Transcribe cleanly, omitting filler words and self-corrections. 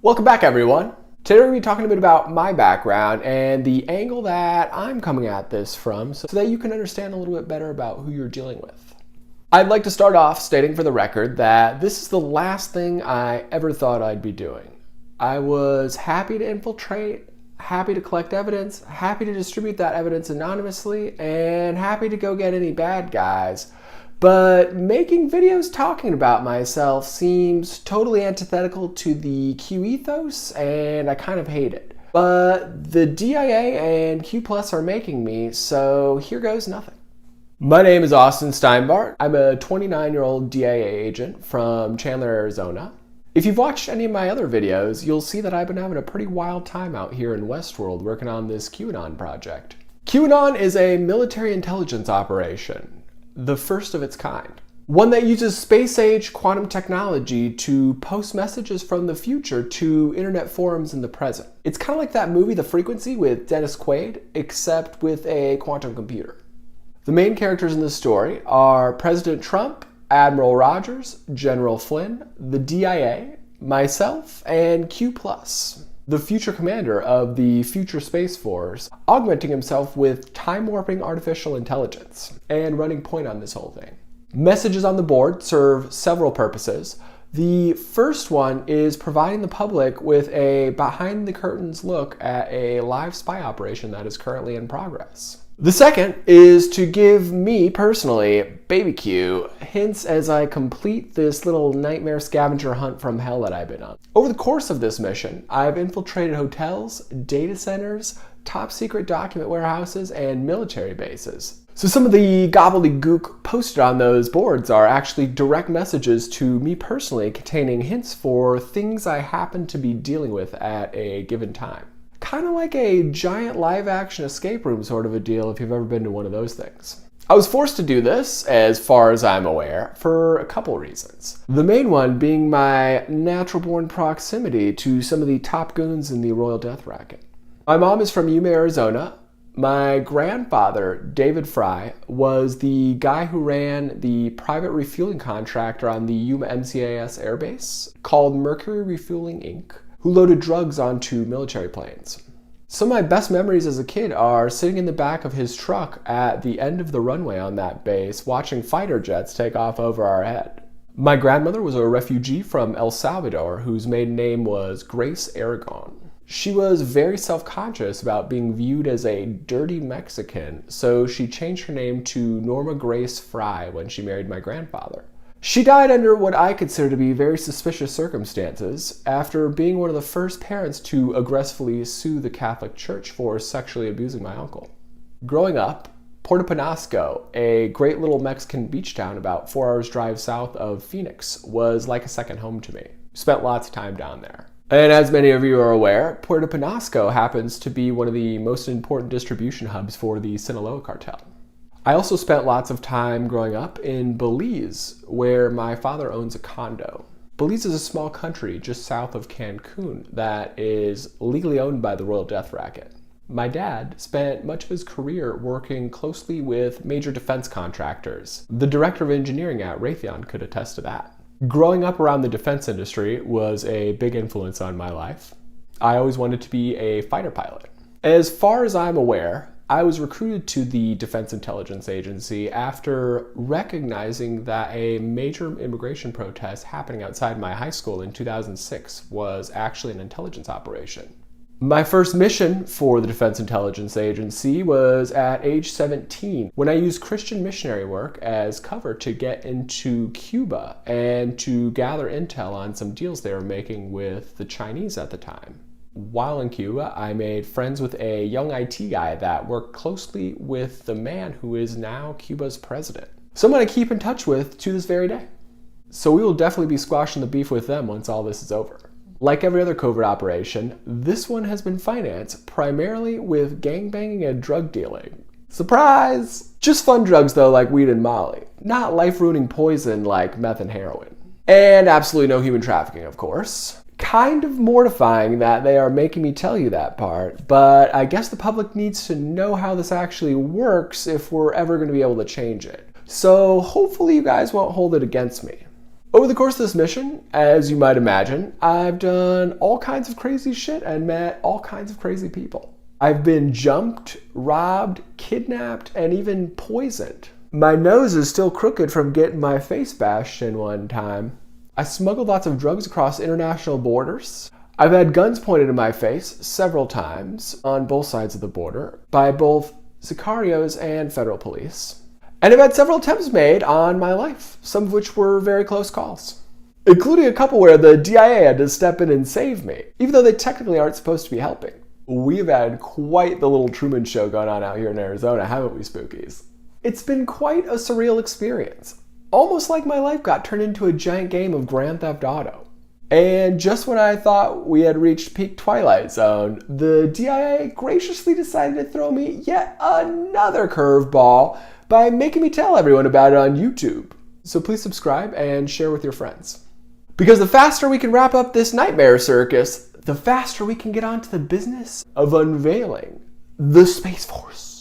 Welcome back, everyone. Today we're going to be talking a bit about my background and the angle that I'm coming at this from so that you can understand a little bit better about who you're dealing with. I'd like to start off stating for the record that this is the last thing I ever thought I'd be doing. I was happy to infiltrate, happy to collect evidence, happy to distribute that evidence anonymously, and happy to go get any bad guys. But making videos talking about myself seems totally antithetical to the Q ethos, and I kind of hate it. But the DIA and Q Plus are making me, so here goes nothing. My name is Austin Steinbart. I'm a 29-year-old DIA agent from Chandler, Arizona. If you've watched any of my other videos, you'll see that I've been having a pretty wild time out here in Westworld working on this QAnon project. QAnon is a military intelligence operation, the first of its kind. One that uses space-age quantum technology to post messages from the future to internet forums in the present. It's kind of like that movie The Frequency with Dennis Quaid, except with a quantum computer. The main characters in this story are President Trump, Admiral Rogers, General Flynn, the DIA, myself, and Q+, the future commander of the future Space Force, augmenting himself with time-warping artificial intelligence and running point on this whole thing. Messages on the board serve several purposes. The first one is providing the public with a behind-the-curtains look at a live spy operation that is currently in progress. The second is to give me personally, Baby Q, hints as I complete this little nightmare scavenger hunt from hell that I've been on. Over the course of this mission, I've infiltrated hotels, data centers, top secret document warehouses, and military bases. So some of the gobbledygook posted on those boards are actually direct messages to me personally containing hints for things I happen to be dealing with at a given time. Kind of like a giant live-action escape room sort of a deal if you've ever been to one of those things. I was forced to do this, as far as I'm aware, for a couple reasons. The main one being my natural-born proximity to some of the top goons in the Royal Death Racket. My mom is from Yuma, Arizona. My grandfather, David Fry, was the guy who ran the private refueling contractor on the Yuma MCAS airbase called Mercury Refueling Inc., who loaded drugs onto military planes. Some of my best memories as a kid are sitting in the back of his truck at the end of the runway on that base, watching fighter jets take off over our head. My grandmother was a refugee from El Salvador whose maiden name was Grace Aragon. She was very self-conscious about being viewed as a dirty Mexican, so she changed her name to Norma Grace Fry when she married my grandfather. She died under what I consider to be very suspicious circumstances after being one of the first parents to aggressively sue the Catholic Church for sexually abusing my uncle. Growing up, Puerto Penasco, a great little Mexican beach town about 4 hours drive south of Phoenix, was like a second home to me. Spent lots of time down there. And as many of you are aware, Puerto Penasco happens to be one of the most important distribution hubs for the Sinaloa cartel. I also spent lots of time growing up in Belize, where my father owns a condo. Belize is a small country just south of Cancun that is legally owned by the Royal Death Racket. My dad spent much of his career working closely with major defense contractors. The director of engineering at Raytheon could attest to that. Growing up around the defense industry was a big influence on my life. I always wanted to be a fighter pilot. As far as I'm aware, I was recruited to the Defense Intelligence Agency after recognizing that a major immigration protest happening outside my high school in 2006 was actually an intelligence operation. My first mission for the Defense Intelligence Agency was at age 17 when I used Christian missionary work as cover to get into Cuba and to gather intel on some deals they were making with the Chinese at the time. While in Cuba, I made friends with a young IT guy that worked closely with the man who is now Cuba's president. Someone I keep in touch with to this very day. So we will definitely be squashing the beef with them once all this is over. Like every other covert operation, this one has been financed primarily with gangbanging and drug dealing. Surprise! Just fun drugs though, like weed and molly. Not life-ruining poison like meth and heroin. And absolutely no human trafficking, of course. Kind of mortifying that they are making me tell you that part, but I guess the public needs to know how this actually works if we're ever going to be able to change it. So hopefully you guys won't hold it against me. Over the course of this mission, as you might imagine, I've done all kinds of crazy shit and met all kinds of crazy people. I've been jumped, robbed, kidnapped, and even poisoned. My nose is still crooked from getting my face bashed in one time. I smuggled lots of drugs across international borders. I've had guns pointed in my face several times on both sides of the border by both sicarios and federal police. And I've had several attempts made on my life, some of which were very close calls, including a couple where the DIA had to step in and save me, even though they technically aren't supposed to be helping. We've had quite the little Truman Show going on out here in Arizona, haven't we, Spookies? It's been quite a surreal experience, almost like my life got turned into a giant game of Grand Theft Auto. And just when I thought we had reached peak Twilight Zone, the DIA graciously decided to throw me yet another curveball by making me tell everyone about it on YouTube. So please subscribe and share with your friends. Because the faster we can wrap up this nightmare circus, the faster we can get on to the business of unveiling the Space Force.